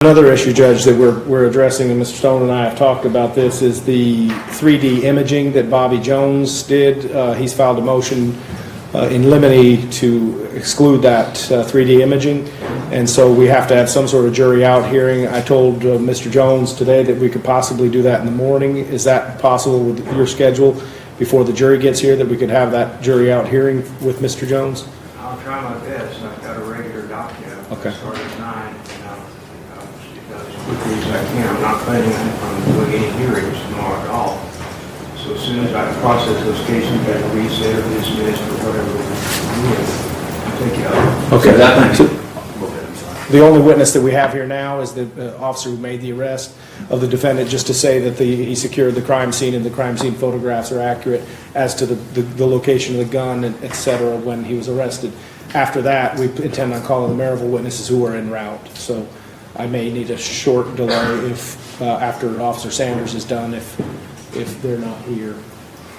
Another issue, Judge, that we're addressing, and Mr. Stone and I have talked about this, is the 3D imaging that Bobby Jones did. He's filed a motion in limine to exclude that 3D imaging, and so we have to have some sort of jury out hearing. I told Mr. Jones today that we could possibly do that in the morning. Is that possible with your schedule before the jury gets here, that we could have that jury out hearing with Mr. Jones? I'll try my best. I've got a regular docket. Okay. Start at 9, and I'll as quickly as I can. I'm not planning on doing any hearings tomorrow at all. So as soon as I process those cases, that reset or dismissed or whatever we're doing, I'll take it up. Okay. That thing. The only witness that we have here now is the officer who made the arrest of the defendant, just to say that he secured the crime scene and the crime scene photographs are accurate as to the location of the gun, et cetera, when he was arrested. After that, we intend on calling the Maryville witnesses who are en route. So I may need a short delay if after Officer Sanders is done, if they're not here,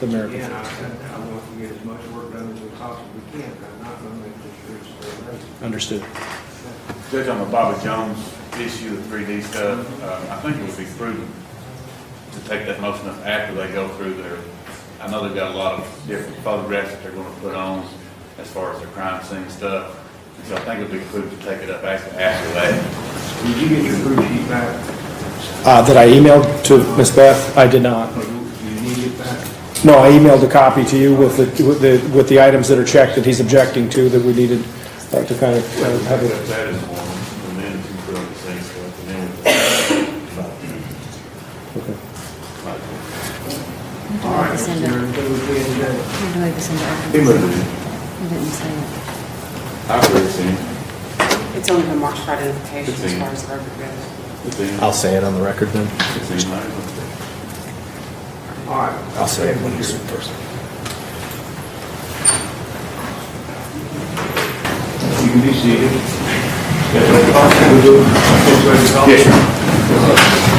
the Maryville. Again, I want to get as much work done as we possibly can, but I'm not going to make this sure it's Understood. Judge, on the Bobby Jones issue, the 3D stuff, I think it would be prudent to take that motion up after they go through their, I know they've got a lot of different photographs that they're going to put on as far as their crime scene stuff. And so I think it would be prudent to take it up after that. Did you get your proof sheet back? That I emailed to Ms. Beth? I did not. Do you need it back? No, I emailed a copy to you with the items that are checked that he's objecting to, that we needed to kind of have it. That is one, and then if you put on the same stuff, and then. Okay. All right. Send it. You're good with me today? Where do I send it? He moved it. I didn't say it. I've already seen it. It's only been marked for identification It's as in. far as the record goes. It's in. I'll say it on the record then. It's in mine. All right. I'll say it when he's in person. You can be seated. Yes, sir.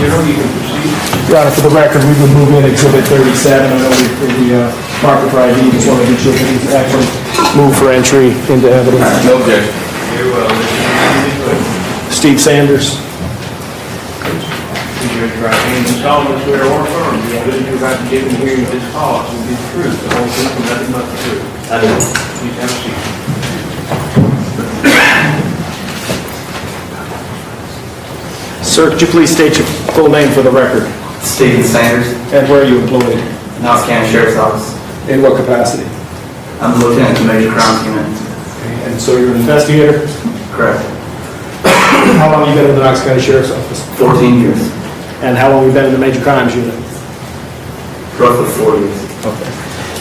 General, you can proceed. Your Honor, for the record, we would move in Exhibit 37. I know the marker for ID, just want to be sure that he's actually moved for entry into evidence. No objection. Very well. Steve Sanders. Is your right hand in solemnly swear or affirm you will listen to about the given hearing of this cause will be the truth, the whole truth, and nothing but the truth? I do. Please have a seat. Sir, could you please state your full name for the record? Stephen Sanders, And where are you employed? Knox County Sheriff's Office. In what capacity? I'm the Lieutenant in the Major Crimes Unit. And so you're an investigator? Correct. How long have you been in the Knox County Sheriff's Office? 14 years. And how long have you been in the Major Crimes Unit? Roughly 4 years. Okay.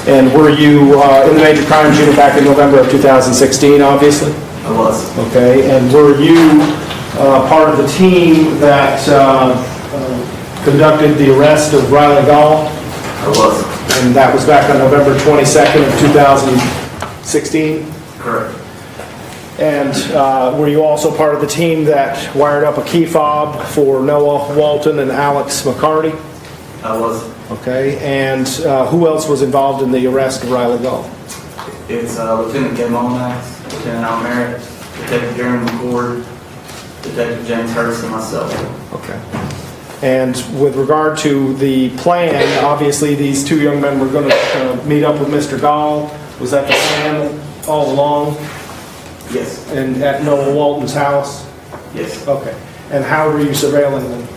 And were you in the Major Crimes Unit back in November of 2016, obviously? I was. Okay. And were you part of the team that conducted the arrest of Riley Gaul? I was. And that was back on November 22nd of 2016? Correct. And were you also part of the team that wired up a key fob for Noah Walton and Alex McCarty? I was. Okay. And who else was involved in the arrest of Riley Gaul? It's Lieutenant Kim Lomax, Lieutenant Al Merritt, Detective Jeremy McCord, Detective James Hurst, and myself. Okay. And with regard to the plan, obviously these two young men were going to meet up with Mr. Gaul. Was that the plan all along? Yes. And at Noah Walton's house? Yes. Okay. And how were you surveilling them?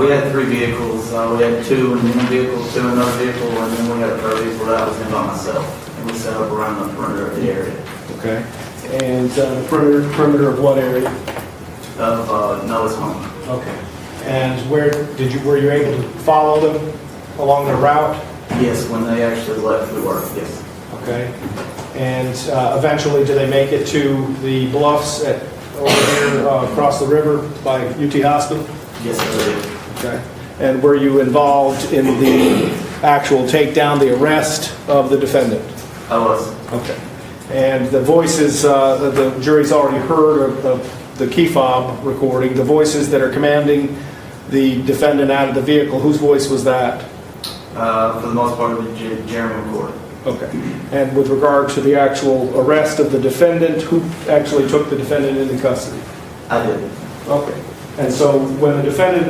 We had 3 vehicles. We had 2 in one vehicle, 2 in another vehicle, and then we had a third vehicle that I was in by myself. And we set up around the perimeter of the area. Okay. And the perimeter of what area? Of Noah's home. Okay. And were you able to follow them along their route? Yes, when they actually left, we were, yes. Okay. And eventually, did they make it to the bluffs over here across the river by UT Hospital? Yes, I did. Okay. And were you involved in the actual takedown, the arrest of the defendant? I was. Okay. And the voices that the jury's already heard of the key fob recording, the voices that are commanding the defendant out of the vehicle, whose voice was that? For the most part, it was Jeremy McCord. Okay. And with regard to the actual arrest of the defendant, who actually took the defendant into custody? I did. Okay. And so when the defendant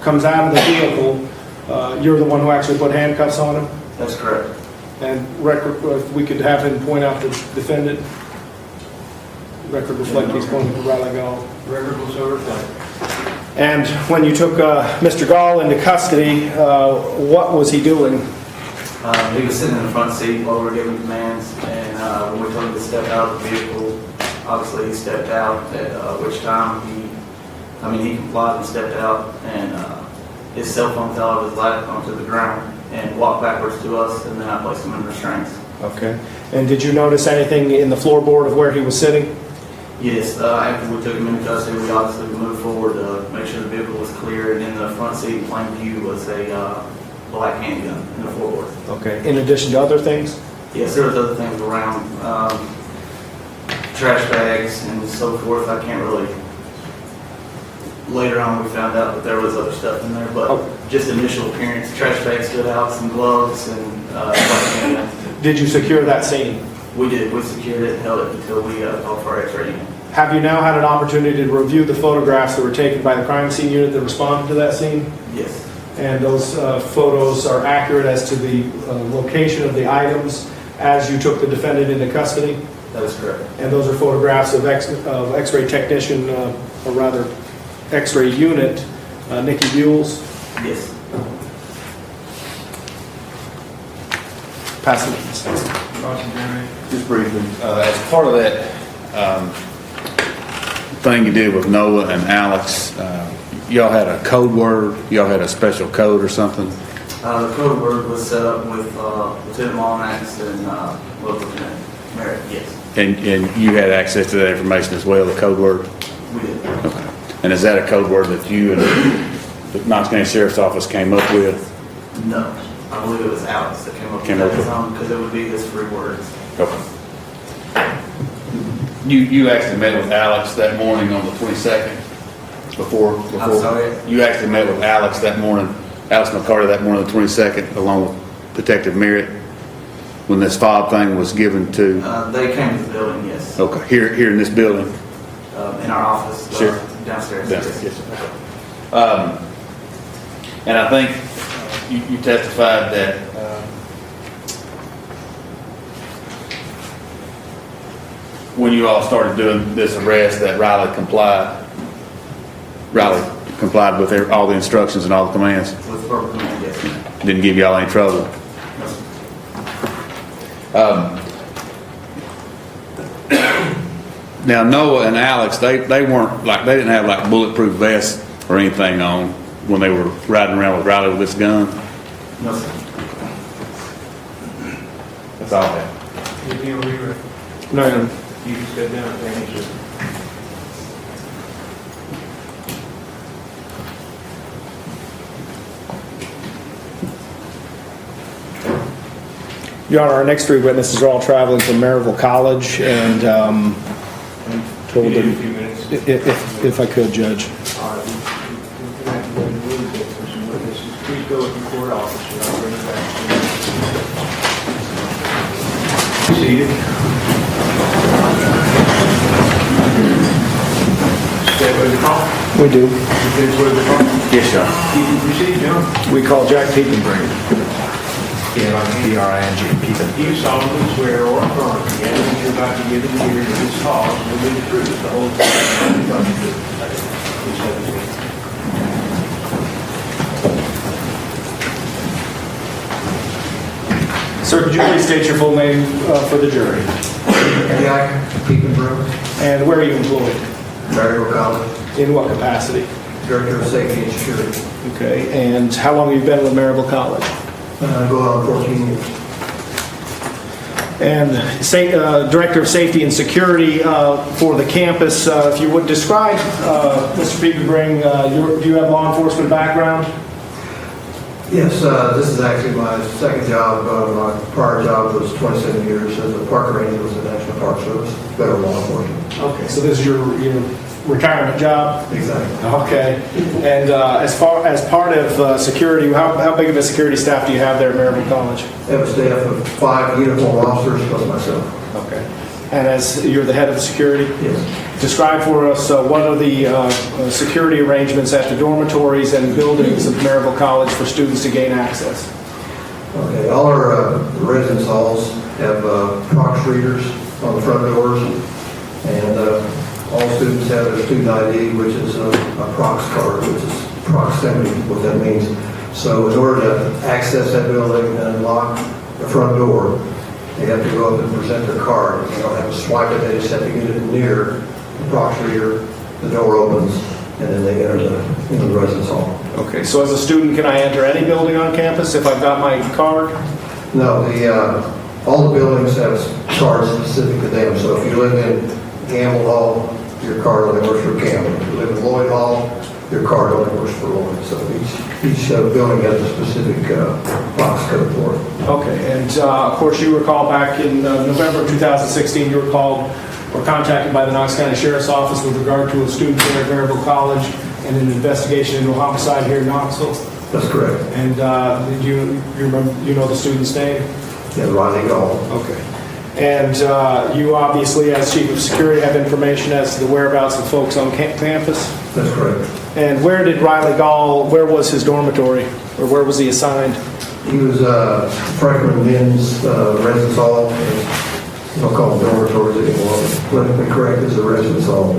comes out of the vehicle, you're the one who actually put handcuffs on him? That's correct. And record, if we could have him point out the defendant, record reflect he's pointing to Riley Gaul. Record will so reflect. And when you took Mr. Gaul into custody, what was he doing? He was sitting in the front seat while we were giving commands, and when we told him to step out of the vehicle, obviously he stepped out, at which time he complied and stepped out, and his cell phone fell out of his lap onto the ground and walked backwards to us, and then I placed him in restraints. Okay. And did you notice anything in the floorboard of where he was sitting? Yes, after we took him into custody, we obviously moved forward to make sure the vehicle was clear, and in the front seat in plain view was a black handgun in the floorboard. Okay. In addition to other things? Yes, there was other things around, trash bags and so forth. I can't really. Later on, we found out that there was other stuff in there, but just initial appearance, trash bags stood out, some gloves, and black handgun. Did you secure that scene? We did. We secured it and held it until we called for our X-ray unit. Have you now had an opportunity to review the photographs that were taken by the crime scene unit that responded to that scene? Yes. And those photos are accurate as to the location of the items as you took the defendant into custody? That is correct. And those are photographs of X-ray technician, or rather X-ray unit, Nikki Buells? Yes. Pass it. Just briefly, as part of that thing you did with Noah and Alex, y'all had a code word, y'all had a special code or something? The code word was set up with Lieutenant Molinax and Local Lieutenant Merritt, yes. And you had access to that information as well, the code word? We did. Okay. And is that a code word that you and the Knox County Sheriff's Office came up with? No. I believe it was Alex that came up with that because it would be his 3 words. Okay. You actually met with Alex that morning on the 22nd? Before? I'm sorry? You actually met with Alex that morning, Alex McCarty that morning on the 22nd, along with Detective Merritt, when this fob thing was given to? They came to the building, yes. Okay, here in this building? In our office. Sure. Downstairs. Yes. And I think you testified that when you all started doing this arrest that Riley complied with all the instructions and all the commands? With verbal command, yes. Didn't give y'all any trouble? Now Noah and Alex, they weren't like, they didn't have like bulletproof vests or anything on when they were riding around with Riley with this gun? No, sir. That's all that. No. You can step down and answer. Your Honor, our next 3 witnesses are all traveling from Maryville College, and told You need a them, few minutes. if I could, Judge. All right, we're going to have to wait a little bit for some witnesses. Please go with your court officer. I'll bring it back to you. Seated. Stand by the call. We do. Stand by the call. Yes, sir. You can proceed, John. We call Jack Piepenbring. P-R-I-N-G, Do you solemnly swear or affirm the evidence you're about to give in here to this cause will be the truth, the whole truth, and nothing but the truth? Please have a seat. Sir, could you please state your full name for the jury? Jack Piepenbring, And where are you employed? Maryville College, In what capacity? Director of Safety and Security. Okay, and how long have you been with Maryville College? Going on 14 years. And Director of Safety and Security for the campus, if you would describe, Mr. Piepenbring, do you have law enforcement background? Yes, this is actually my second job. My prior job was 27 years as a park ranger with the National Park Service, federal law enforcement. Okay, so this is your retirement job? Exactly. Okay, and as part of security, how big of a security staff do you have there at Maryville College? I have a staff of 5 uniformed officers plus myself. Okay. And as you're the head of the security? Yes. Describe for us what are the security arrangements at the dormitories and buildings of Maryville College for students to gain access? Okay, all our residence halls have prox readers on the front doors, and all students have their student ID, which is a prox card, which is proximity, what that means. So in order to access that building and unlock the front door, they have to go up and present their card. They don't have to swipe it, they just have to get it near the prox reader, the door opens, and then they enter into the residence hall. Okay, so as a student, can I enter any building on campus if I've got my card? No, all the buildings have cards specific to them. So if you live in Gamble Hall, your card only works for Gamble. If you live in Lloyd Hall, your card only works for Lloyd. So each building has a specific box code for it. Okay, and of course you recall back in November of 2016, you were contacted by the Knox County Sheriff's Office with regard to a student here at Maryville College and an investigation into a homicide here in Knoxville. That's correct. And did you remember, you know the student's name? Yeah, Riley Gaul. Okay. And you obviously, as chief of security, have information as to the whereabouts of folks on campus? That's correct. And where did Riley Gaul, where was his dormitory, or where was he assigned? He was freshman men's residence hall. We don't call them dormitories anymore. Politically correct is a residence hall.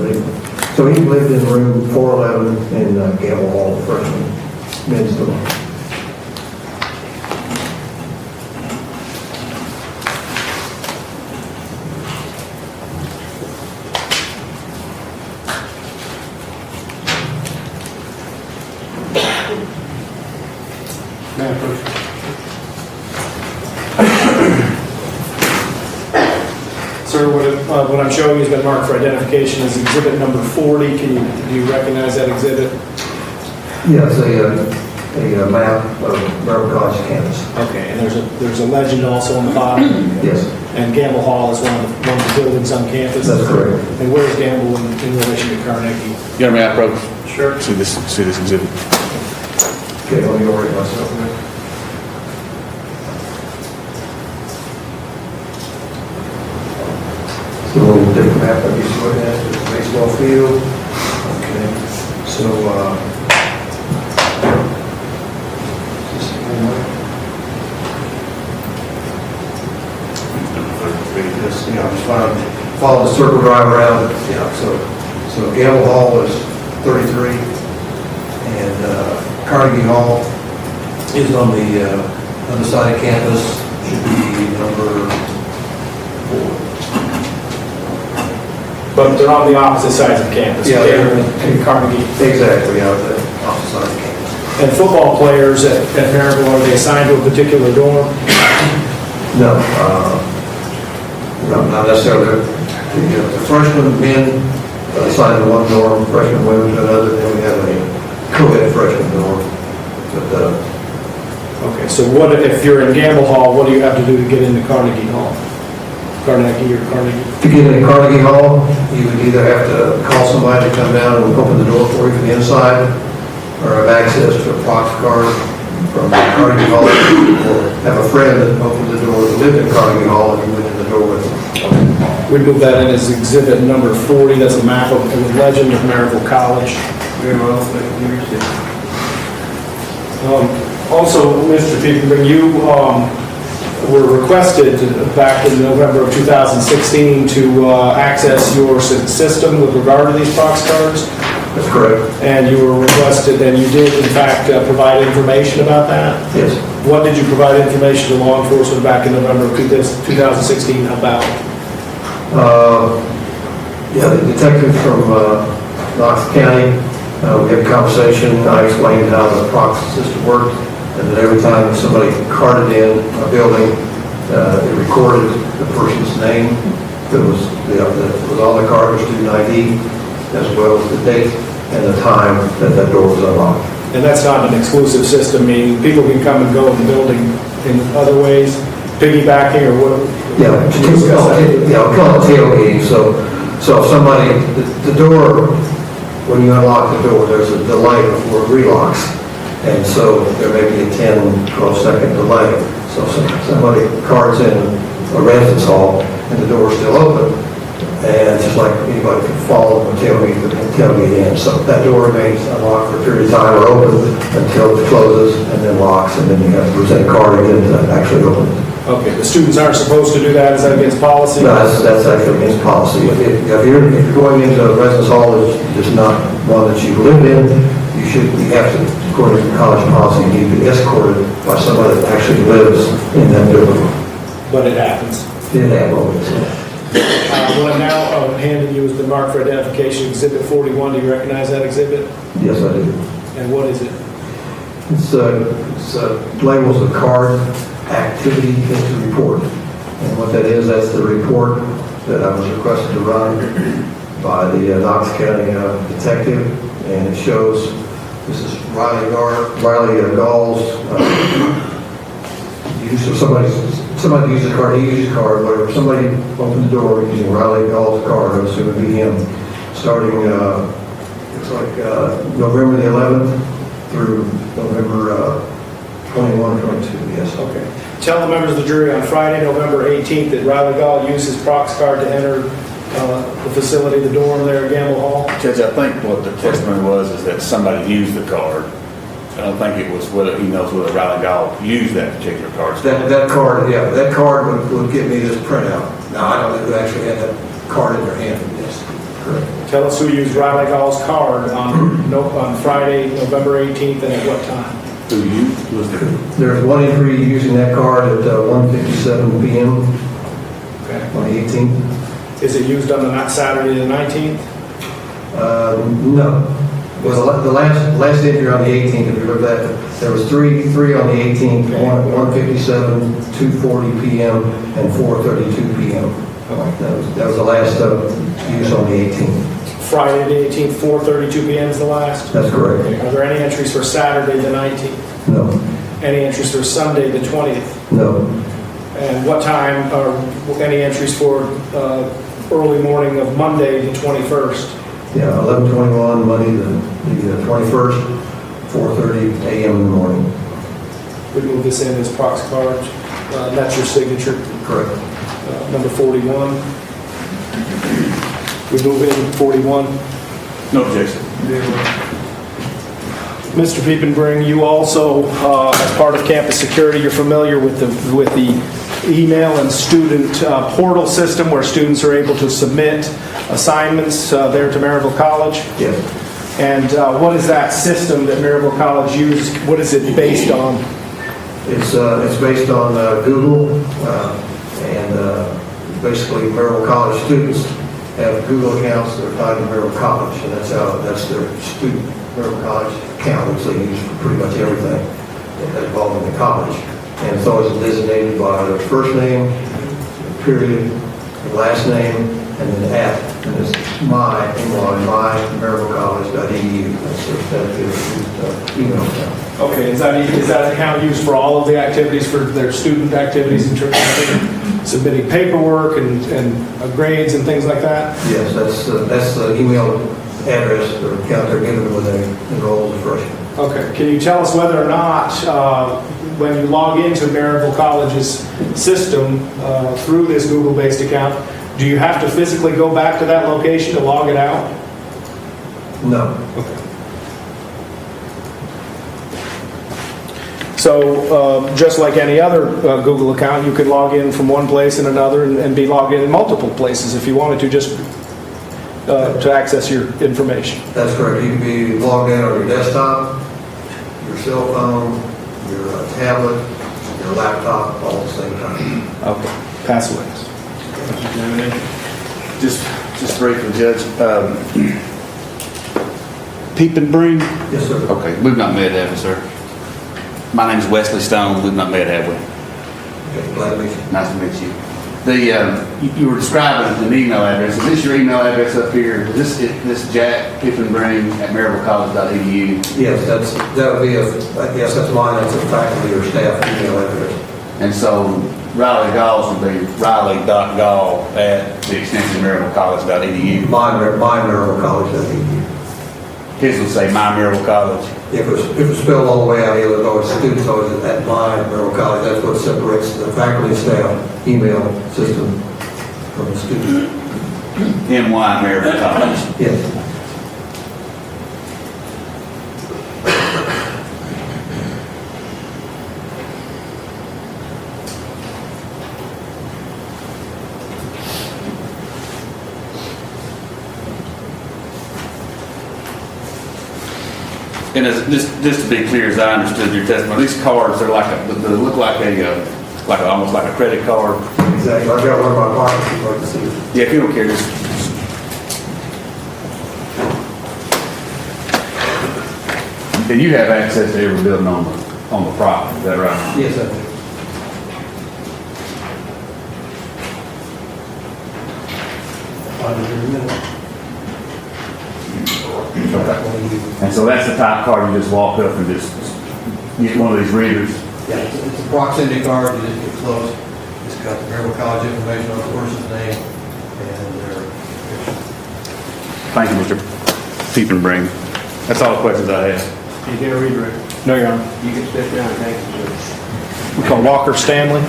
So he lived in room 411 in Gamble Hall, freshman men's dorm. Madam Clerk. Sir, what I'm showing you has been marked for identification as exhibit number 40. Do you recognize that exhibit? Yes, a map of Maryville College campus. Okay, and there's a legend also on the bottom. Yes, And Gamble Hall is one of the buildings on campus. that's correct. And where's Gamble in relation to Carnegie? You know, may I approach? Sure. See this exhibit. Okay, let me orient myself there. So a little different map I'm used to looking at, it's a baseball field. Okay, so, just, follow the circle drive around. Yeah, so Gamble Hall was 33, and Carnegie Hall is on the other side of campus, should be number 4. But they're on the opposite sides of campus. Yeah, Gamble and Carnegie. Exactly, on the opposite side of campus. And football players at Maryville, are they assigned to a particular dorm? No, not necessarily. The freshman men assigned to one dorm, freshman women to another, then we have a co-ed freshman dorm. But, Okay, so what if you're in Gamble Hall, what do you have to do to get into Carnegie Hall? Carnegie or Carnegie? to get into Carnegie Hall, you would either have to call somebody to come down and open the door for you from the inside, or have access to a prox card from Carnegie Hall, or have a friend that opened the door that lived in Carnegie Hall and you went in the door with them. We move that in as exhibit number 40. That's a map of the legend of Maryville College. Very well, thank you. Also, Mr. Piepenbring, you were requested back in November of 2016 to access your system with regard to these prox cards. That's correct. And you were requested, and you did in fact provide information about that? Yes. What did you provide information to law enforcement back in November of 2016 about? Yeah, the detective from Knox County, we had a conversation. I explained how the prox system worked, and that every time somebody carded in a building, it recorded the person's name that was on the card, or student ID, as well as the date and the time that that door was unlocked. And that's not an exclusive system, meaning people can come and go in the building in other ways, piggybacking or what? Yeah, we call it tailgating. So if somebody, the door, when you unlock the door, there's a delay before it relocks. And so there may be a 10, 12 second delay. So if somebody cards in a residence hall and the door is still open. And just like anybody could fall and tailgate in. So that door remains unlocked for a period of time or open until it closes and then locks, and then you have to present a card again to actually open it. Okay, the students aren't supposed to do that, is that against policy? No, that's actually against policy. If you're going into a residence hall that's just not one that you live in, you have to, according to college policy, you need to be escorted by somebody that actually lives in that building. But it happens. In that moment. What I'm now handing you is the mark for identification, Exhibit 41. Do you recognize that exhibit? Yes, I do. And what is it? It's labels a card activity history report. And what that is, that's the report that I was requested to run by the Knox County detective. And it shows, this is Riley Gaul's use of somebody uses a card, he uses a card, whatever. Somebody opened the door using Riley Gaul's card, I assume it'd be him, starting, looks like November the 11th through November 21, 22, yes. Okay. Tell the members of the jury on Friday, November 18th, that Riley Gaul used his prox card to enter the facility, the dorm there at Gamble Hall. Judge, I think what the testimony was is that somebody used the card. I don't think it was whether he knows whether Riley Gaul used that particular card. That card, yeah, that card would give me this printout. Now, I don't know who actually had that card in their hand, yes, correct. Tell us who used Riley Gaul's card on Friday, November 18th, and at what time? Who used was the... There's one entry using that card at 1:57 p.m. Okay. on the 18th. Is it used on the Saturday the 19th? No. Well, the last entry on the 18th, if you look at that, there was three on the 18th, 1:57, 2:40 p.m., and 4:32 p.m. That was the last use on the 18th. Friday the 18th, 4:32 p.m. is the last? That's correct. Are there any entries for Saturday the 19th? No. Any entries for Sunday the 20th? No. And what time are any entries for early morning of Monday the 21st? Yeah, 11:21 Monday the 21st, 4:30 a.m. in the morning. We move this in as prox cards. That's your signature. Correct. Number 41. We move in 41. No objection. Mr. Piepenbring, you also, as part of campus security, you're familiar with the email and student portal system where students are able to submit assignments there to Maryville College. Yes. And what is that system that Maryville College uses? What is it based on? It's based on Google, and basically Maryville College students have Google accounts that are tied to Maryville College, and that's their student Maryville College account, which they use for pretty much everything that's involved in the college. And it's always designated by the first name, period, the last name, and then at, and it's my MyMaryvilleCollege.edu. That's their dedicated email account. Okay, is that account used for all of the activities, for their student activities in terms of submitting paperwork and grades and things like that? Yes, that's the email address or account they're given when they enroll as a freshman. Okay, can you tell us whether or not when you log into Maryville College's system through this Google-based account, do you have to physically go back to that location to log it out? No. Okay. So just like any other Google account, you could log in from one place and another and be logged in multiple places if you wanted to, just to access your information. That's correct. You can be logged in on your desktop, your cell phone, your tablet, your laptop, all at the same time. Okay. Passwords. Just briefly, Judge. Piepenbring? Yes, sir. Okay, we've not met, have we, sir? My name is Wesley Stone. We've not met, have we? Okay, glad to meet you. Nice to meet you. You were describing an email address. Is this your email address up here? Is this Jack Piepenbring at MaryvilleCollege.edu? Yes, that would be yes, that's mine. That's a faculty or staff email address. And so Riley Gall's would be Riley.Gall at the extension MaryvilleCollege.edu. My MaryvilleCollege.edu. His would say My Maryville College. If it's spelled all the way out here, there's always students always at my Maryville College. That's what separates the faculty and staff email system from a student. NY American College. Yes. And just to be clear, as I understood your testimony, these cards, they look like almost like a credit card. Exactly. I've got one in my pocket if you'd like to see it. Yeah, if you don't care, just. And you have access to every building on the property, is that right? Yes, I do. I'll do it in a minute. And so that's the type card you just walk up and just get one of these readers. Yeah, it's a proximity card, you just get close. It's got the Maryville College information on the person's name and their picture. Thank you, Mr. Piepenbring. That's all the questions I have. You get a redirect. No, Your Honor. You can step down, thank you, sir. We call Walker Stanley.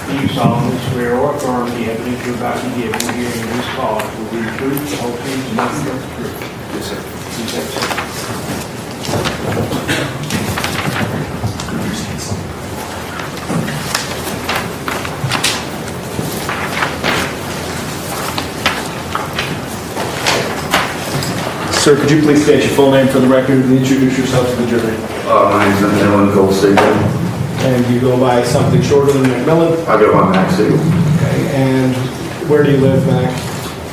Do you solemnly swear or affirm the evidence you're about to give in hearing this cause will be the truth, the whole truth, and nothing but the truth? Yes, sir. You take it. Sir, could you please state your full name for the record and introduce yourself to the jury? My name's McMillan Goldstein. And you go by something shorter than McMillan? I go by Max Siegel. Okay. And where do you live, Mac?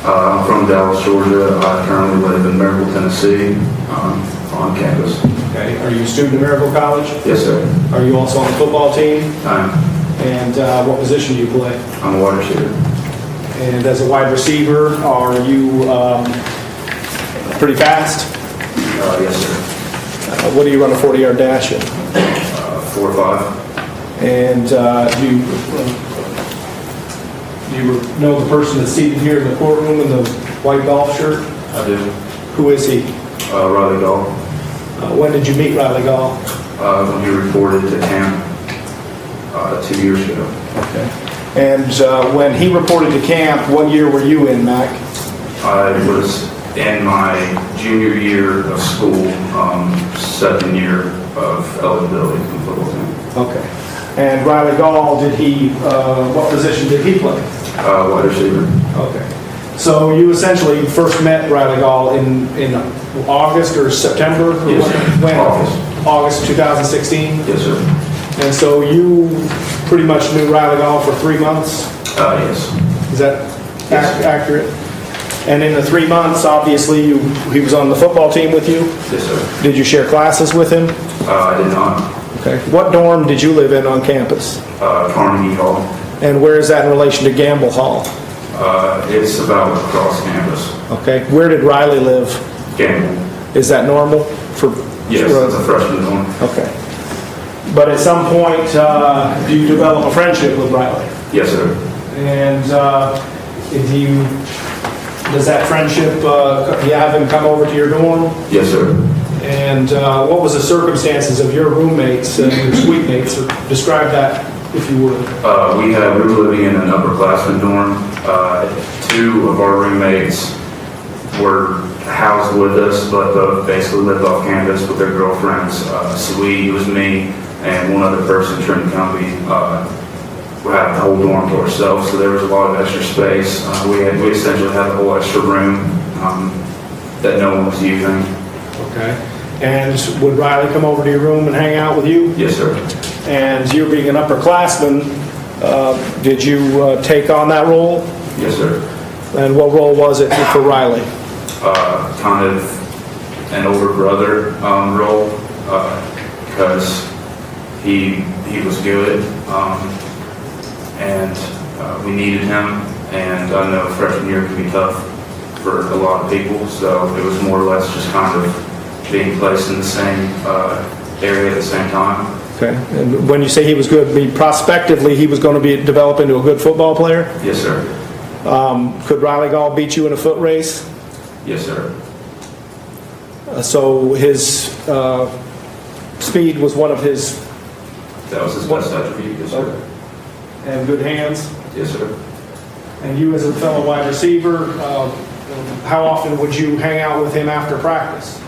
I'm from Dallas, Georgia. I currently live in Maryville, Tennessee, on campus. Okay. Are you a student at Maryville College? Yes, sir. Are you also on the football team? I'm And what position do you play? a water shooter. And as a wide receiver, are you pretty fast? Yes, sir. What do you run a 40-yard dash in? 4'5". And do you know the person that's seated here in the courtroom in the white golf shirt? I do. Who is he? Riley Gaul. When did you meet Riley Gaul? When he reported to camp 2 years ago. Okay. And when he reported to camp, what year were you in, Mac? I was in my junior year of school, second year of eligibility for the football team. Okay. And Riley Gaul, what position did he play? Wide receiver. Okay. So you essentially first met Riley Gaul in August or September? Or Yes, sir. when? August. August 2016? Yes, sir. And so you pretty much knew Riley Gaul for 3 months? Yes. Is that Yes. accurate? And in the 3 months, obviously, he was on the football team with you? Yes, sir. Did you share classes with him? I did not. Okay. What dorm did you live in on campus? Carnegie Hall. And where is that in relation to Gamble Hall? It's about across campus. Okay. Where did Riley live? Gamble. Is that normal for? Yes, it's a freshman dorm. Okay. But at some point, do you develop a friendship with Riley? Yes, sir. And does that friendship, you have him come over to your dorm? Yes, sir. And what was the circumstances of your roommates and your suite mates? Describe that, if you would. We were living in an upperclassmen dorm. 2 of our roommates were housed with us, but both basically lived off campus with their girlfriends. It was me and one other person, Trent Cumbie. We had the whole dorm to ourselves, so there was a lot of extra space. We essentially had the whole extra room that no one was using. Okay. And would Riley come over to your room and hang out with you? Yes, sir. And you being an upperclassman, did you take on that role? Yes, sir. And what role was it for Riley? Kind of an older brother role, because he was good, and we needed him. And I know freshman year can be tough for a lot of people, so it was more or less just kind of being placed in the same area at the same time. Okay. And when you say he was good, I mean prospectively he was going to develop into a good football player? Yes, sir. Could Riley Gaul beat you in a foot race? Yes, sir. So his speed was one of his... That was his best attribute. Yes, sir. And good hands? Yes, sir. And you as a fellow wide receiver, how often would you hang out with him after practice?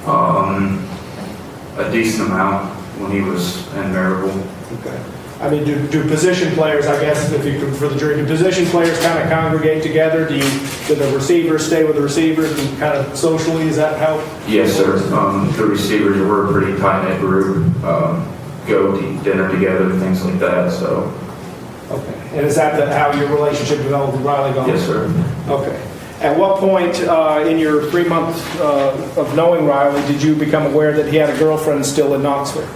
A decent amount when he was in Maryville. Okay. I mean, do position players, I guess, if you could, for the jury, do position players kind of congregate together? Do the receivers stay with the receivers and kind of socially, is that how? Yes, sir. The receivers were a pretty tight-knit group, go to eat dinner together, things like that, so. Okay. And is that how your relationship developed with Riley Gaul? Yes, sir. Okay. At what point in your 3 months of knowing Riley did you become aware that he had a girlfriend still in Knoxville?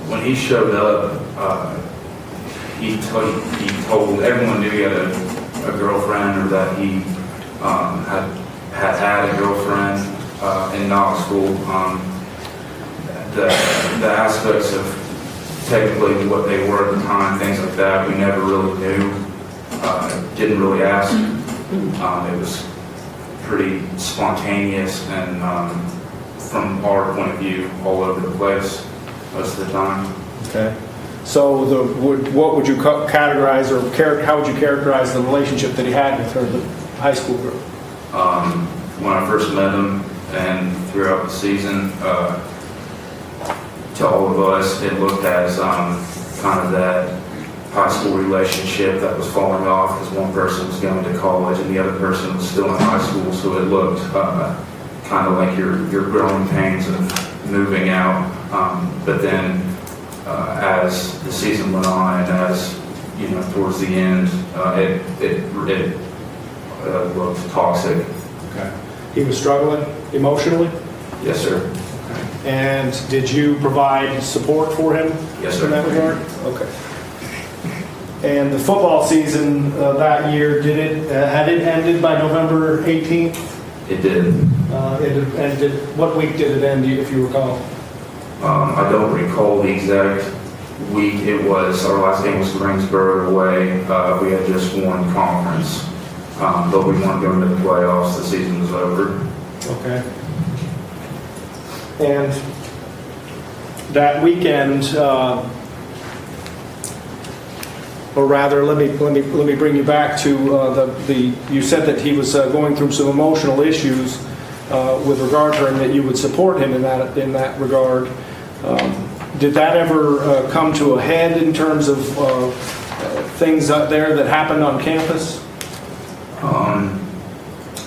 When he showed up, he told everyone knew he had a girlfriend, or that he had a girlfriend in Knoxville. The aspects of technically what they were at the time, things like that, we never really knew. Didn't really ask. It was pretty spontaneous and, from our point of view, all over the place most of the time. Okay. So what would you categorize, or how would you characterize the relationship that he had with her, the high school girl? When I first met him and throughout the season, to all of us, it looked as kind of that high school relationship that was falling off because one person was going to college and the other person was still in high school, so it looked kind of like your growing pains of moving out. But then as the season went on and as, towards the end, it looked toxic. Okay. He was struggling emotionally? Yes, sir. And did you provide support for him? Yes, sir. In that regard? Okay. And the football season that year, had it ended by November 18th? It did. It ended, what week did it end, if you recall? I don't recall the exact week it was. Our last game was Greensboro away. We had just won conference, but we weren't going to the playoffs. The season was over. Okay. And that weekend, or rather, let me bring you back to you said that he was going through some emotional issues with regard to her, and that you would support him in that regard. Did that ever come to a head in terms of things out there that happened on campus?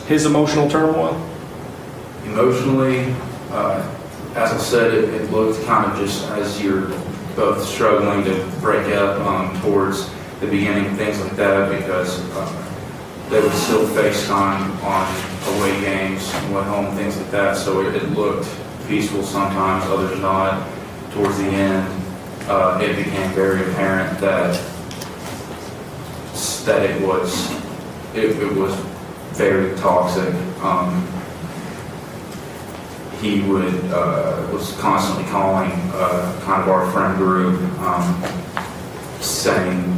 His emotional turmoil? Emotionally, as I said, it looked kind of just as you're both struggling to break up towards the beginning, things like that, because they would still FaceTime on away games and went home, things like that. So it looked peaceful sometimes, others not. Towards the end, it became very apparent that it was very toxic. He was constantly calling kind of our friend group, saying,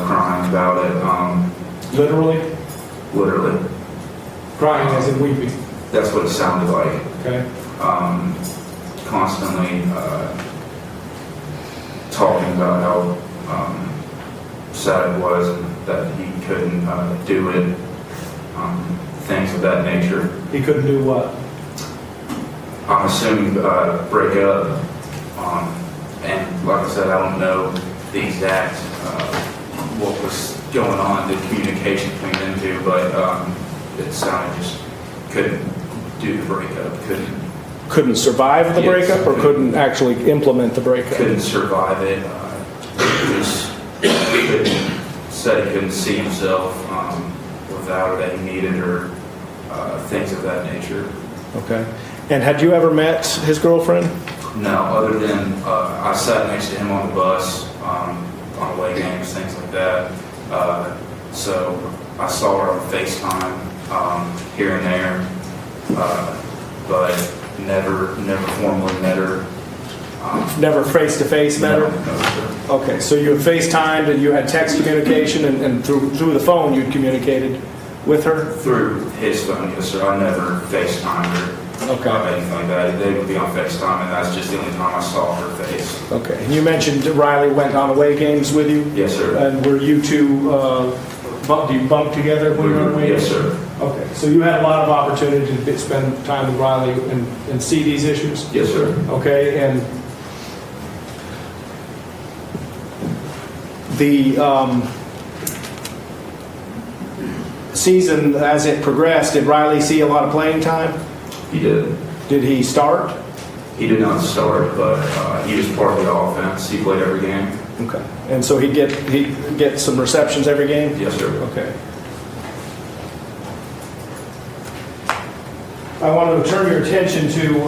crying about it. Literally? Literally. Crying as in weeping? That's what it sounded like. Okay. Constantly talking about how sad it was and that he couldn't do it, things of that nature. He couldn't do what? I'm assuming break up, and like I said, I don't know the exact what was going on, the communication between them two, but it sounded just couldn't do the breakup, Couldn't survive the Yes. breakup, or couldn't actually implement the breakup? couldn't survive it. Said he couldn't see himself without her, that he needed her, things of that nature. Okay. And had you ever met his girlfriend? No, other than I sat next to him on the bus, on away games, things like that. So I saw her on FaceTime here and there, but never formally met her. Never face-to-face met her? No, sir. Okay, so you had FaceTimed and you had text communication, and through the phone you'd communicated with her? Through his phone, yes, sir. I never FaceTimed her. Okay. Anything like that. They would be on FaceTime, and that's just the only time I saw her face. Okay. And you mentioned Riley went on away games with you? Yes, sir. And were you two, do you bunk together when you were on away games? Yes, sir. Okay. So you had a lot of opportunity to spend time with Riley and see these issues? Yes, sir. Okay. And the season, as it progressed, did Riley see a lot of playing time? He did. Did he start? He did not start, but he was part of the offense. He played every game. Okay. And so he'd get some receptions every game? Yes, sir. Okay. I want to turn your attention to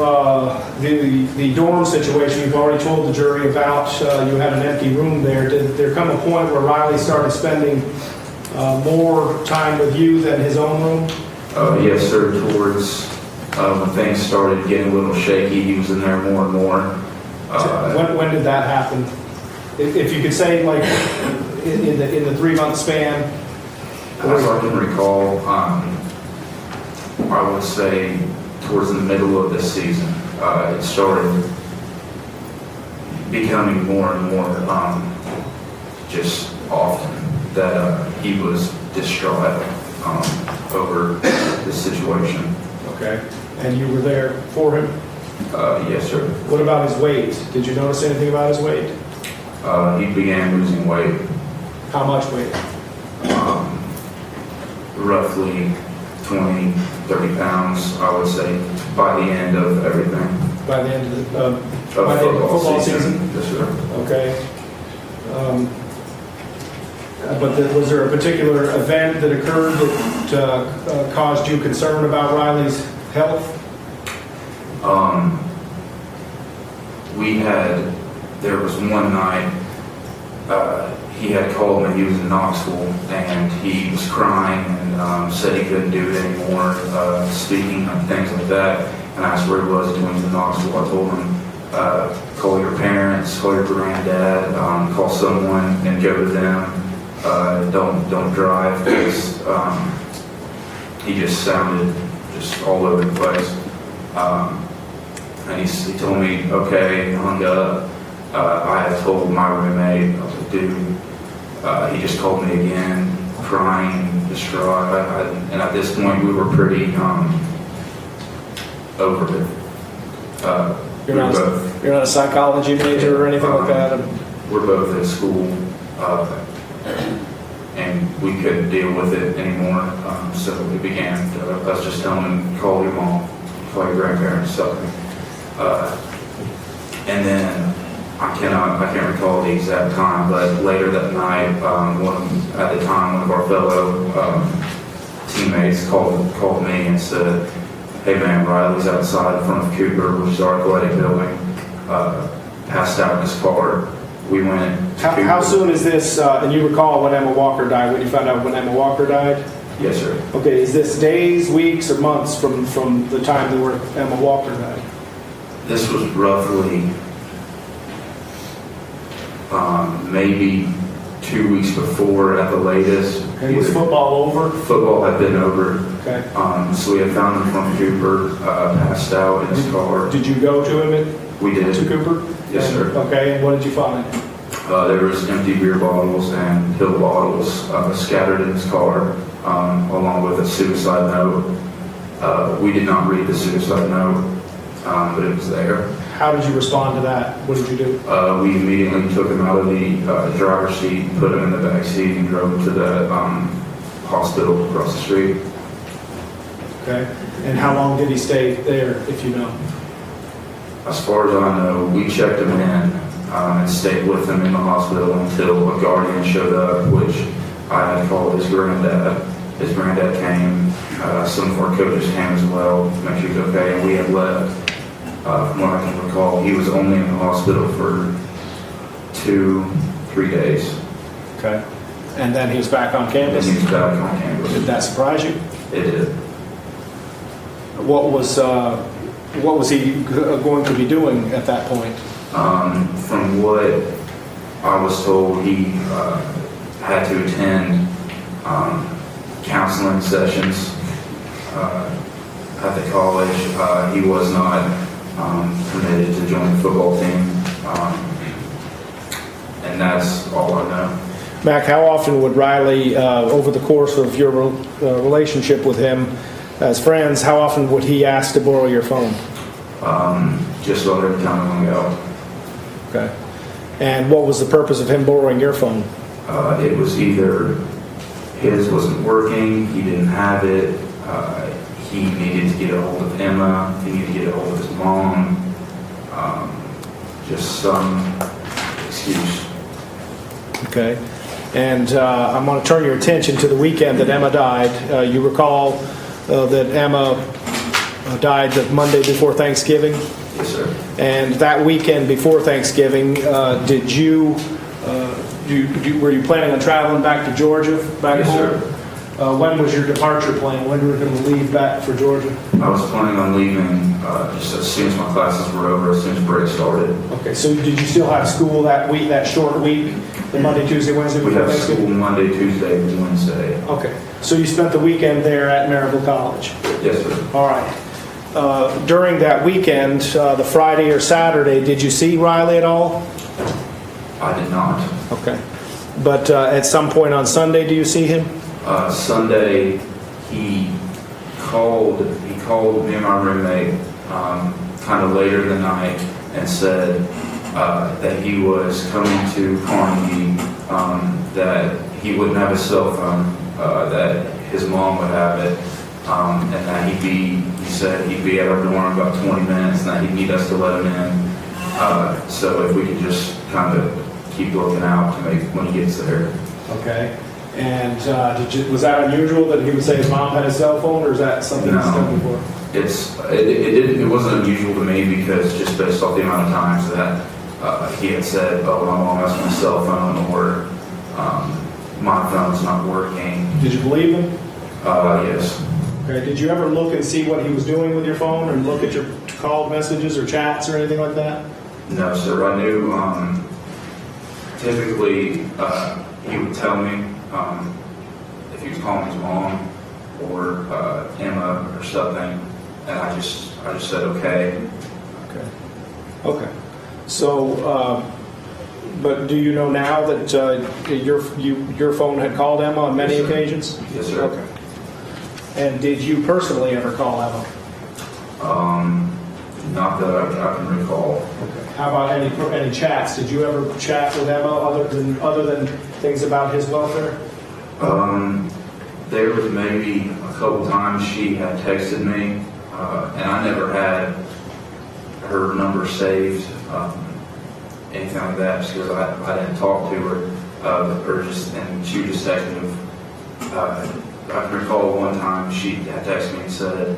the dorm situation you've already told the jury about. You had an empty room there. Did there come a point where Riley started spending more time with you than his own room? Yes, sir. Towards when things started getting a little shaky, he was in there more and more. When did that happen? If you could say, like, in the 3-month span. As I can recall, I would say towards the middle of this season, it started becoming more and more just often that he was distraught over the situation. Okay. And you were there for him? Yes, sir. What about his weight? Did you notice anything about his weight? He began losing weight, How much weight? roughly 20, 30 pounds, I would say, by the end of everything. By the end of the Of football season? Yes, sir. Okay. But was there a particular event that occurred that caused you concern about Riley's health? There was one night, he had called me. He was in Knoxville, and he was crying and said he couldn't do it anymore, speaking and things like that. And I asked where he was doing in Knoxville. I told him, call your parents, call your granddad, call someone and go to them. Don't drive, because he just sounded just all over the place. And he told me, okay, hung up. I had told my roommate, I was like, dude, he just called me again, crying, distraught. And at this point, we were pretty over it. You're not a psychology major or anything like that? We're both at school, and we couldn't deal with it anymore. So we began, I was just telling him, call your mom, call your grandparents, something. And then I can't recall the exact time, but later that night, one of our fellow teammates called me and said, hey man, Riley's outside in front of Cooper, which is our athletic building, passed out in his car. We went to How soon is this, and you recall when Emma Walker died, when you found out when Emma Walker died? Yes, sir. Okay, is this days, weeks, or months from the time that Emma Walker died? This was roughly maybe 2 weeks before at the latest. Okay, was football over? Football had been over. Okay. So we had found him from Cooper, passed out in his car. Did you go to him We did. to Cooper? Yes, sir. Okay, and what did you find? There was empty beer bottles and pill bottles scattered in his car, along with a suicide note. We did not read the suicide note, but it was there. How did you respond to that? What did you do? We immediately took him out of the driver's seat, put him in the back seat, and drove him to the hospital across the street. Okay. And how long did he stay there, if you know? As far as I know, we checked him in and stayed with him in the hospital until a guardian showed up, which I had called his granddad. His granddad came. Some of our coaches came as well to make sure he was okay, and we had left. From what I can recall, he was only in the hospital for 2-3 days. Okay. And then he was back on campus? Then he was back on campus. Did that surprise you? It did. What was he going to be doing at that point? From what I was told, he had to attend counseling sessions at the college. He was not permitted to join the football team. And that's all I know. Mac, how often would Riley, over the course of your relationship with him as friends, how often would he ask to borrow your phone? Just about every time I go. Okay. And what was the purpose of him borrowing your phone? It was either his wasn't working, he didn't have it, he needed to get a hold of Emma, he needed to get a hold of his mom, just some excuse. Okay. And I'm going to turn your attention to the weekend that Emma died. You recall that Emma died the Monday before Thanksgiving? Yes, sir. And that weekend before Thanksgiving, did you, were you planning on traveling back to Georgia, back Yes, home? sir. When was your departure plan? When were you going to leave back for Georgia? I was planning on leaving just as soon as my classes were over, as soon as break started. Okay, so did you still have school that week, that short week, the Monday, Tuesday, Wednesday We before have Thanksgiving? school Monday, Tuesday, and Wednesday. Okay, so you spent the weekend there at Maryville College? Yes, sir. All right. During that weekend, the Friday or Saturday, did you see Riley at all? I did not. Okay. But at some point on Sunday, do you see him? Sunday, he called me and my roommate kind of later in the night and said that he was coming to Carnegie, that he wouldn't have his cell phone, that his mom would have it, and that he said he'd be at our dorm in about 20 minutes and that he'd need us to let him in. So if we could just kind of keep looking out to make when he gets there. Okay. And was that unusual that he would say his mom had a cell phone, or is that something that's done before? It wasn't unusual to me because just based off the amount of times that he had said, "Oh, my mom has my cell phone," or "My phone's not working." Did you believe him? Yes. Okay. Did you ever look and see what he was doing with your phone, or look at your called messages or chats or anything like that? No, sir. I knew. Typically, he would tell me if he was calling his mom or Emma or something, and I just said okay. Okay. So, but do you know now that your phone had called Emma on many Yes, sir. occasions? Yes, sir. Okay. And did you personally ever call Emma? Not that I can recall. Okay. How about any chats? Did you ever chat with Emma other than things about his welfare? There was maybe a couple times she had texted me, and I never had her number saved, anything like that, just because I didn't talk to her, and she was just texting me. I can recall one time she had texted me and said,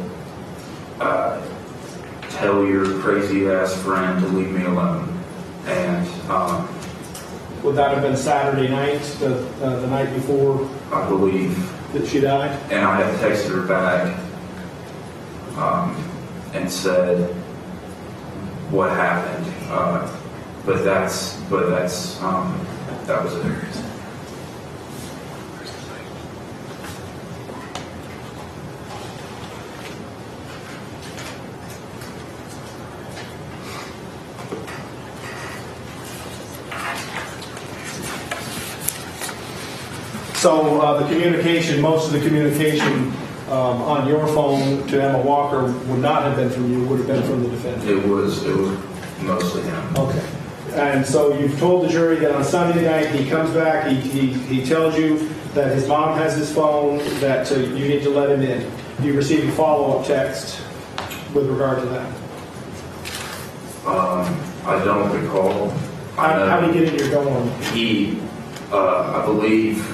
"Tell your crazy ass friend to leave me alone." And Would that have been Saturday night, the night before I believe, that she died? and I had texted her back and said what happened, but that was it. So the communication, most of the communication on your phone to Emma Walker would not have been from you, would have been from the defendant. It was mostly him. Okay. And so you've told the jury that on Sunday night he comes back, he tells you that his mom has his phone, that you need to let him in. You received a follow-up text with regard to that. I don't recall. How did he get in your dorm? I believe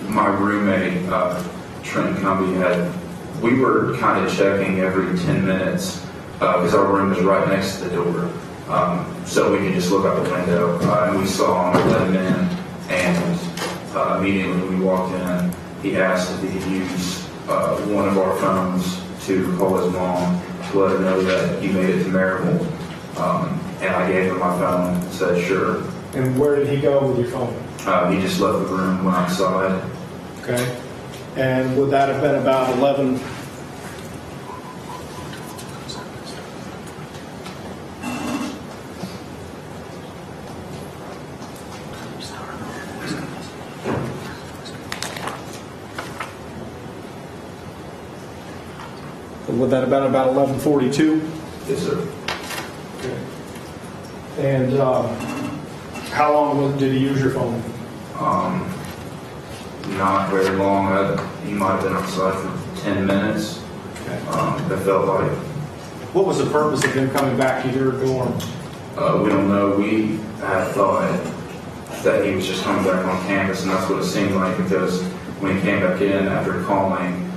my roommate, Trent Cumby, we were kind of checking every 10 minutes because our room was right next to the door. So we could just look out the window and we saw him, let him in, and immediately when we walked in, he asked if he could use one of our phones to call his mom to let her know that he made it to Maryville. And I gave him my phone and said, sure. And where did he go with your phone? He just left the room, went outside. Okay. And would that have been about 11 would that have been about 11:42? Yes, sir. And how long did he use your phone? Not very long. He might have been outside for 10 minutes. That felt like. What was the purpose of him coming back to your dorm? We don't know. We had thought that he was just coming back on campus, and that's what it seemed like, because when he came back in after calling,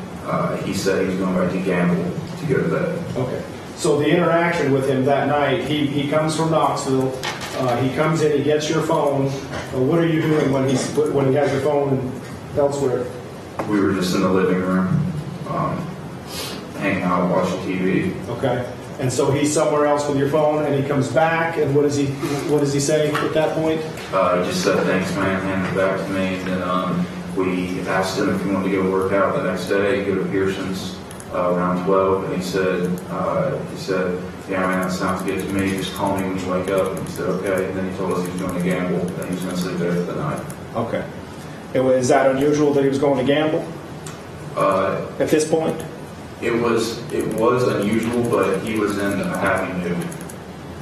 he said he was going back to gamble to go to bed. Okay. So the interaction with him that night, he comes from Knoxville. He comes in, he gets your phone. What are you doing when he has your phone elsewhere? We were just in the living room, hanging out, watching TV. Okay. And so he's somewhere else with your phone, and he comes back, and what does he say at that point? He just said, "Thanks, man," handed it back to me, and then we asked him if he wanted to go work out the next day, go to Pearson's around 12, and he said, "Yeah, man, that sounds good to me. Just call me when you wake up." And he said, "Okay." And then he told us he was going to gamble, and he was going to sleep there for the night. Okay. Is that unusual that he was going to gamble at this point? It was unusual, but he was in a happy mood.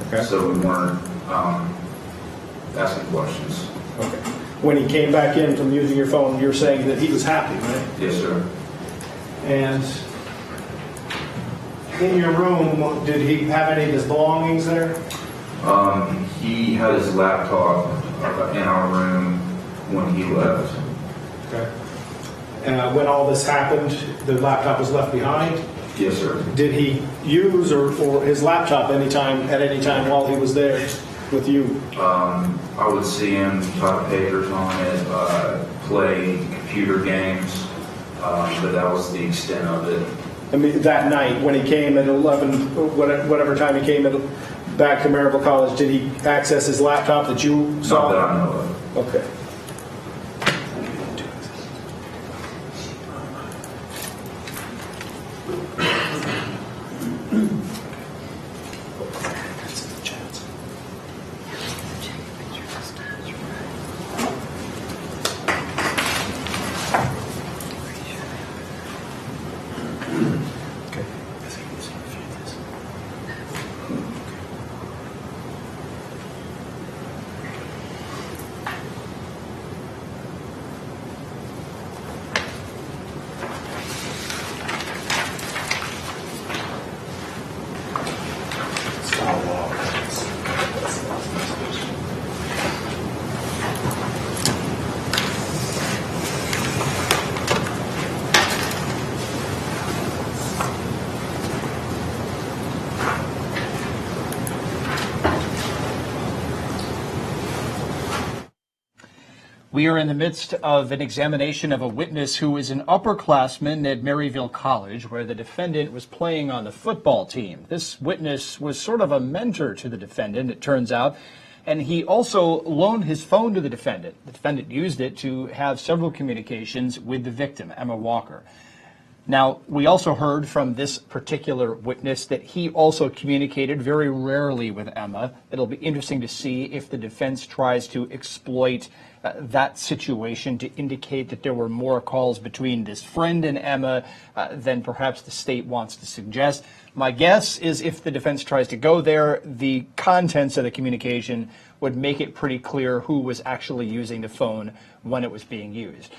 Okay. So we weren't asking questions. Okay. When he came back in from using your phone, you're saying that he was happy, right? Yes, sir. And in your room, did he have any of his belongings there? He had his laptop in our room when he left. Okay. When all this happened, the laptop was left behind. Yes, sir. Did he use or his laptop at any time while he was there with you? I would see him type papers on it, play computer games, but that was the extent of it. I mean, that night when he came at 11, whatever time he came back to Maryville College, did he access his laptop that you saw? Not that I know of. Okay. We are in the midst of an examination of a witness who is an upperclassman at Maryville College, where the defendant was playing on the football team. This witness was sort of a mentor to the defendant, it turns out, and he also loaned his phone to the defendant. The defendant used it to have several communications with the victim, Emma Walker. Now, we also heard from this particular witness that he also communicated very rarely with Emma. It'll be interesting to see if the defense tries to exploit that situation to indicate that there were more calls between this friend and Emma than perhaps the state wants to suggest. My guess is if the defense tries to go there, the contents of the communication would make it pretty clear who was actually using the phone when it was being used.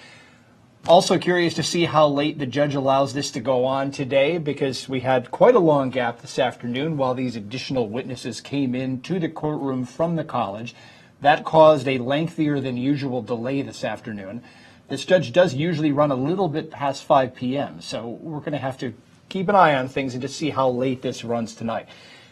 Also curious to see how late the judge allows this to go on today, because we had quite a long gap this afternoon while these additional witnesses came in to the courtroom from the college. That caused a lengthier than usual delay this afternoon. This judge does usually run a little bit past 5 p.m., so we're going to have to keep an eye on things and just see how late this runs tonight.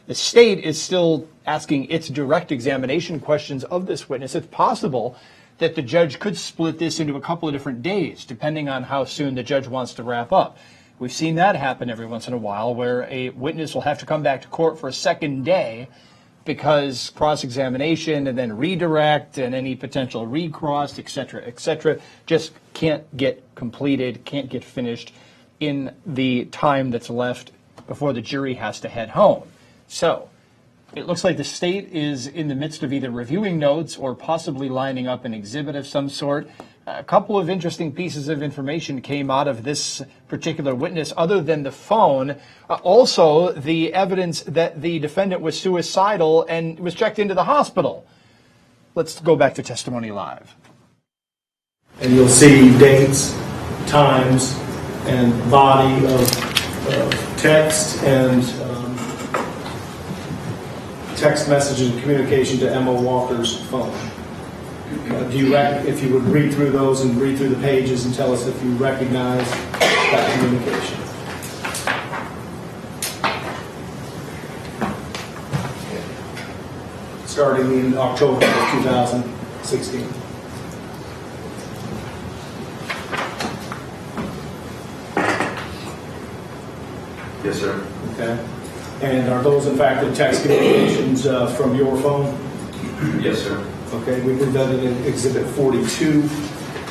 The state is still asking its direct examination questions of this witness. It's possible that the judge could split this into a couple of different days, depending on how soon the judge wants to wrap up. We've seen that happen every once in a while, where a witness will have to come back to court for a second day because cross-examination and then redirect and any potential recross, et cetera, just can't get completed, can't get finished in the time that's left before the jury has to head home. So It looks like the state is in the midst of either reviewing notes or possibly lining up an exhibit of some sort. A couple of interesting pieces of information came out of this particular witness, other than the phone. Also, the evidence that the defendant was suicidal and was checked into the hospital. Let's go back to testimony live. And you'll see dates, times, and body of text and text messages and communication to Emma Walker's phone. If you would read through those and read through the pages and tell us if you recognize that communication. Starting in October of 2016. Yes, sir. Okay. And are those in fact the text communications from your phone? Yes, sir. Okay, we put that in Exhibit 42,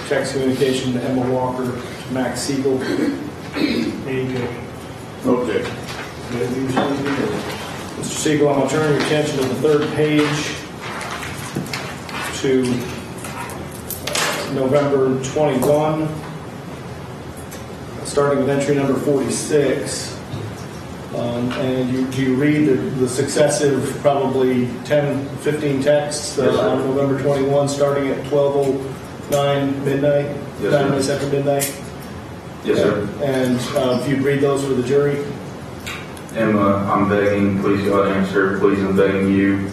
text communication to Emma Walker, Max Siegel. There you go. Okay. Mr. Siegel, I'm going to turn your attention to the third page to November 21, starting with entry number 46. And do you read the successive probably 10, 15 texts on November 21 starting at 12:09 midnight? Yes, 9 minutes after midnight? Yes, sir. And if you'd read those for the jury? Emma, I'm begging, please God answer, please I'm begging you.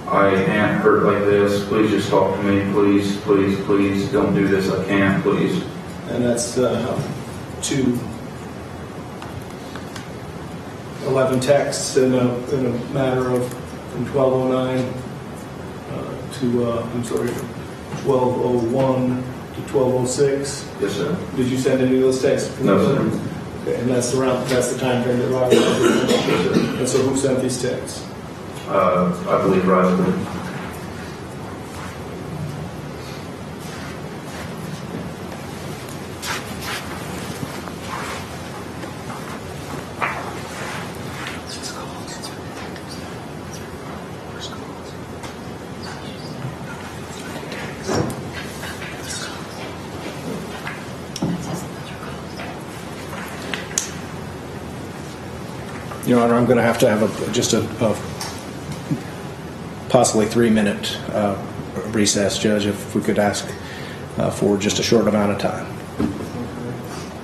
I ain't hurt like this, please just talk to me, please, please, please, don't do this, I can't, please. And that's 11 texts in a matter of from 12:09 to 12:01 to 12:06. Yes, sir. Did you send any of those texts? No, sir. Okay, and that's the time frame that Roger. Yes, sir. And so who sent these texts? I believe Roger. Your Honor, I'm going to have just a possibly 3-minute recess, Judge, if we could ask for just a short amount of time.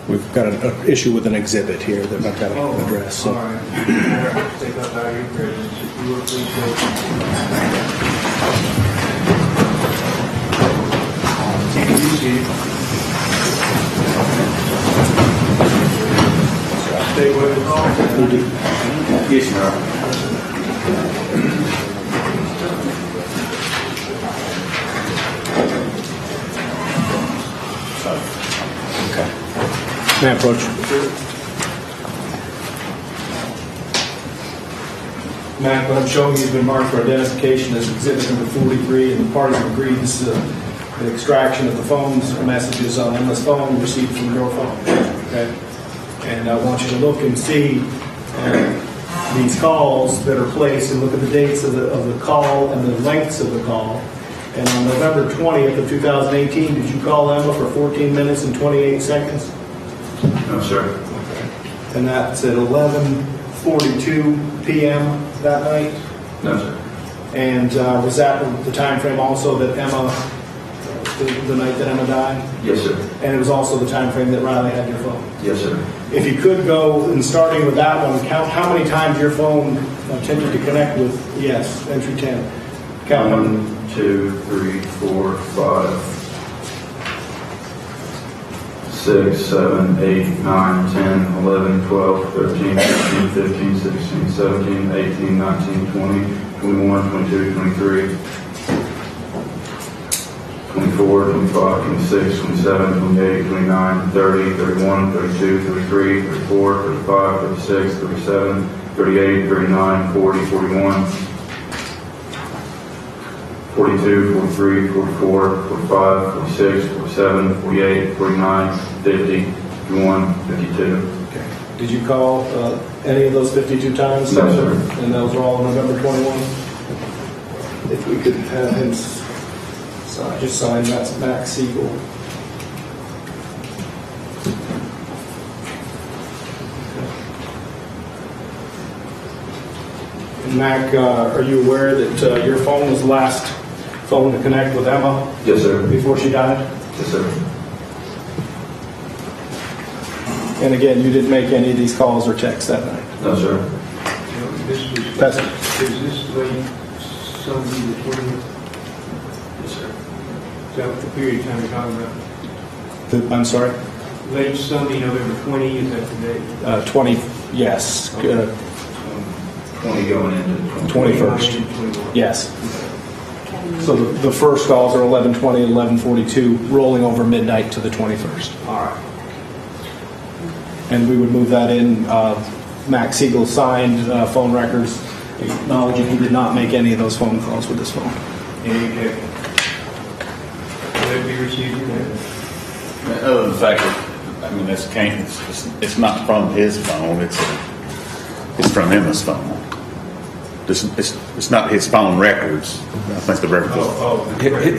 We've got an issue with an exhibit here that I've got to address. So. All right. Take up out of your presence. If you would please take it easy. Stay with us. Yes, Your Honor. Okay. May I approach? Matt, what I'm showing you has been marked for identification as exhibit number 43, and the parties have agreed this is the extraction of the phone's messages on Emma's phone received from your phone. Okay? And I want you to look and see these calls that are placed and look at the dates of the call and the lengths of the call. And on November 20th of 2018, did you call Emma for 14 minutes and 28 seconds? No, sir. And that's at 11:42 p.m. that night? No, sir. And was that the time frame also that Emma, the night that Emma died? Yes, sir. And it was also the time frame that Riley had your phone? Yes, sir. If you could go, and starting with that one, count how many times your phone attempted to connect with, yes, entry 10. Count them. 1, 2, 3, 4, 5, 6, 7, 8, 9, 10, 11, 12, 13, 14, 15, 16, 17, 18, 19, 20, 21, 22, 23, 24, 25, 26, 27, 28, 29, 30, 31, 32, 33, 34, 35, 36, 37, 38, 39, 40, 41, 42, 43, 44, 45, 46, 47, 48, 49, 50, 51, 52. Okay. Did you call any of those 52 times? No, sir. And those were all November 21? If we could have him just sign, that's Max Siegel. Mac, are you aware that your phone was the last phone to connect with Emma Yes, sir. before she died? Yes, sir. And again, you didn't make any of these calls or texts that night? No, sir. This was, That's, is this late Sunday the 20th? Yes, sir. Is that the period of time you're talking about? I'm sorry? Late Sunday, November 20, is that the date? 20, yes, 20 going into 21st. 21. Yes. So the first calls are 11:20, 11:42, rolling over midnight to the 21st. All right. And we would move that in. Max Siegel signed phone records acknowledging he did not make any of those phone calls with his phone. And you have, will it be received in that? Other than the fact that, I mean, it's not from his phone, it's from Emma's phone. It's not his phone records. I think the records.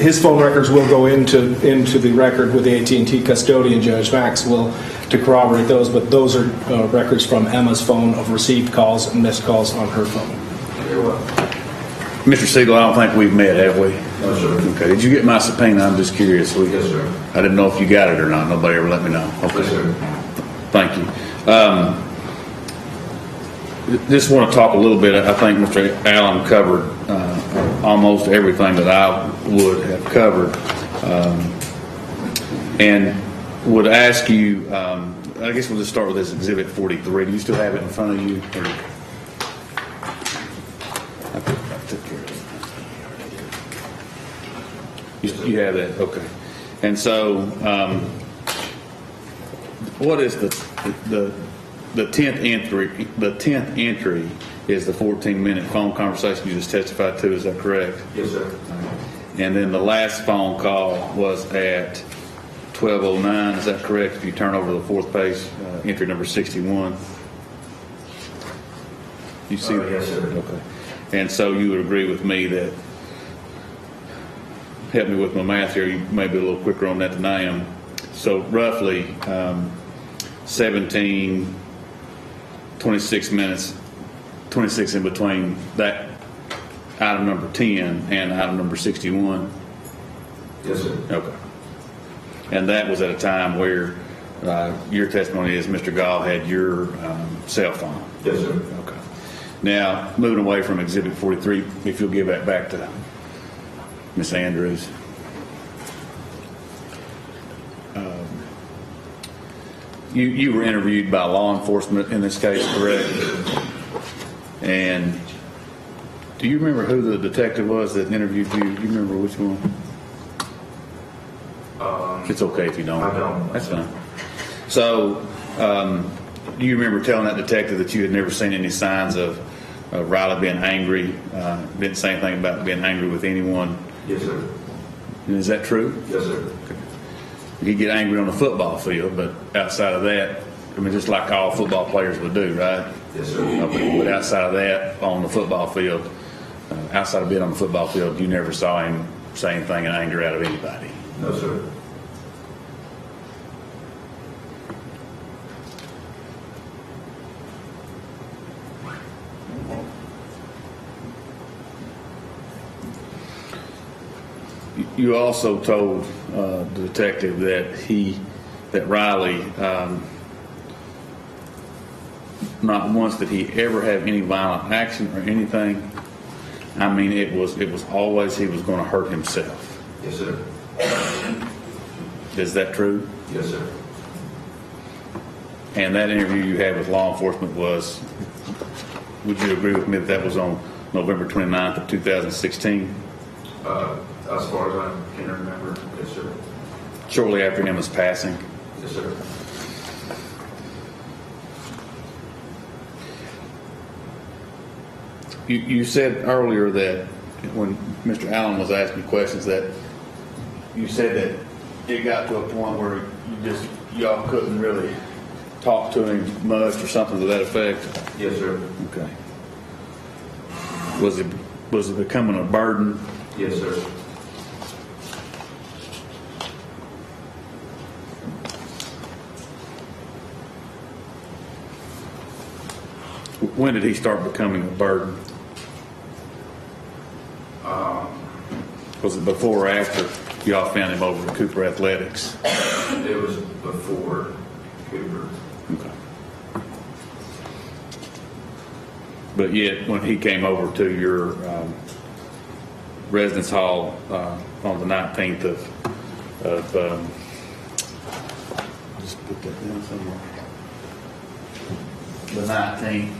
His phone records will go into the record with the AT&T custodian, Judge Max will, to corroborate those, but those are records from Emma's phone of received calls and missed calls on her phone. Mr. Siegel, I don't think we've met, have we? No, sir. Okay. Did you get my subpoena? I'm just curious. Yes, sir. I didn't know if you got it or not. Nobody ever let me know. Okay. Yes, sir. Thank you. Just want to talk a little bit. I think Mr. Allen covered almost everything that I would have covered, and would ask you. I guess we'll just start with this Exhibit 43. Do you still have it in front of you? I took care of it. You have that, okay. And so, what is the 10th entry? The 10th entry is the 14-minute phone conversation you just testified to. Is that correct? Yes, sir. And then the last phone call was at 12:09. Is that correct? If you turn over the fourth page, entry number 61. You see that? Yes, sir. Okay. And so you would agree with me that, help me with my math here, you may be a little quicker on that than I am. So roughly 17, 26 minutes, 26 in between that item number 10 and item number 61. Yes, sir. Okay. And that was at a time where your testimony is Mr. Gaul had your cell phone. Yes, sir. Okay. Now, moving away from Exhibit 43, if you'll give that back to Ms. Andrews. You were interviewed by law enforcement in this case, correct? And do you remember who the detective was that interviewed you? Do you remember which one? It's okay if you don't. I don't. That's fine. So, do you remember telling that detective that you had never seen any signs of Riley being angry? Didn't say anything about being angry with anyone? Yes, sir. And is that true? Yes, sir. You get angry on the football field, but outside of that, I mean, just like all football players would do, right? Yes, sir. Okay. But outside of that, on the football field, outside of being on the football field, you never saw him say anything in anger out of anybody? No, sir. You also told the detective that Riley, not once did he ever have any violent action or anything. I mean, it was always he was going to hurt himself. Yes, sir. Is that true? Yes, sir. And that interview you had with law enforcement was, would you agree with me that was on November 29th of 2016? As far as I can remember, yes, sir. Shortly after Emma's passing? Yes, sir. You said earlier that when Mr. Allen was asking questions that you said that it got to a point where y'all couldn't really talk to him much or something to that effect? Yes, sir. Okay. Was it becoming a burden? Yes, sir. When did he start becoming a burden? Was it before or after y'all found him over at Cooper Athletics? It was before Cooper. Okay. But yet, when he came over to your residence hall on the 19th of just put that down somewhere. The 19th,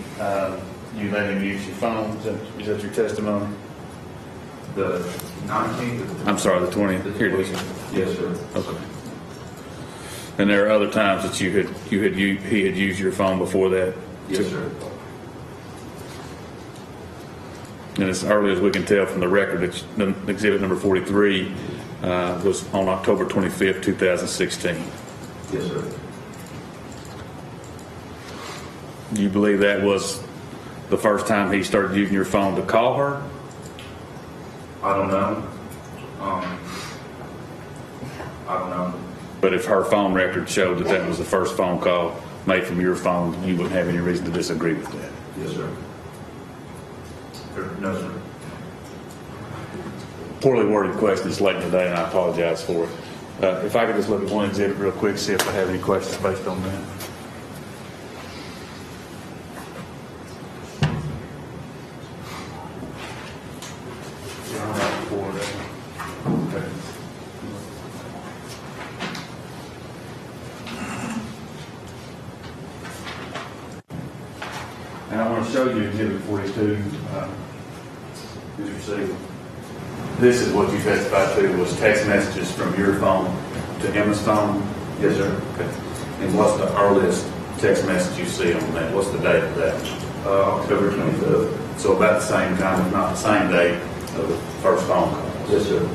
you let him use your phone. Is that your testimony? The 19th? I'm sorry, the 20th. Here it is. Yes, sir. Okay. And there are other times that he had used your phone before that. Yes, sir. And as early as we can tell from the record, exhibit number 43 was on October 25th, 2016. Yes, sir. Do you believe that was the first time he started using your phone to call her? I don't know. I don't know. But if her phone record showed that that was the first phone call made from your phone, you wouldn't have any reason to disagree with that? Yes, sir. No, sir. Poorly worded question. It's late today, and I apologize for it. If I could just look at one exhibit real quick, see if I have any questions based on that. Okay. And I want to show you exhibit 42, Mr. Siegel. This is what you testified to was text messages from your phone to Emma's phone? Yes, sir. Okay. And what's the earliest text message you see on that? What's the date of that? October 25th. So about the same time, if not the same date of the first phone call? Yes, sir.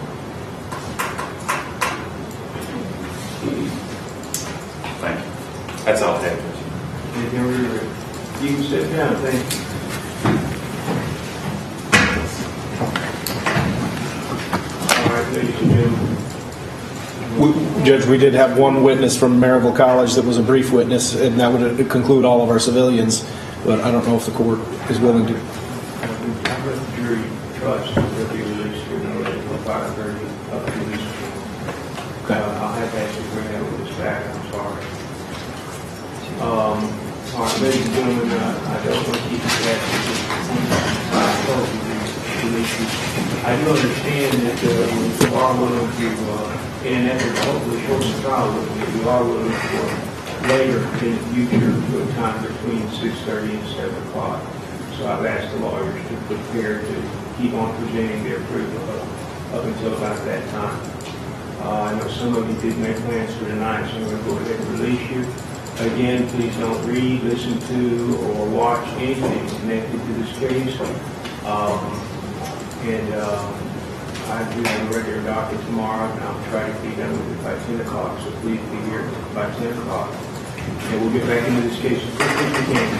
Thank you. That's all I have. You can sit down, thank you. All right, ladies and gentlemen. Judge, we did have one witness from Maryville College that was a brief witness, and that would conclude all of our civilians, but I don't know if the court is willing to. I let the jury trust that they released your notice for 5:30 of the release. I'll have to actually bring that witness back, I'm sorry. All right, ladies and gentlemen, I don't want to keep you asking. I do understand that you are willing to, in an effort to hopefully shorten the trial, you are willing for later in the future to a time between 6:30 and 7 o'clock. So I've asked the lawyers to prepare to keep on presenting their proof up until about that time. I know some of you did make plans for tonight, so I'm going to go ahead and release you. Again, please don't read, listen to, or watch anything connected to this case. I do have a regular docket tomorrow, and I'll try to be done with it by 10 o'clock, so please be here by 10 o'clock. And we'll get back into this case as quickly as we can.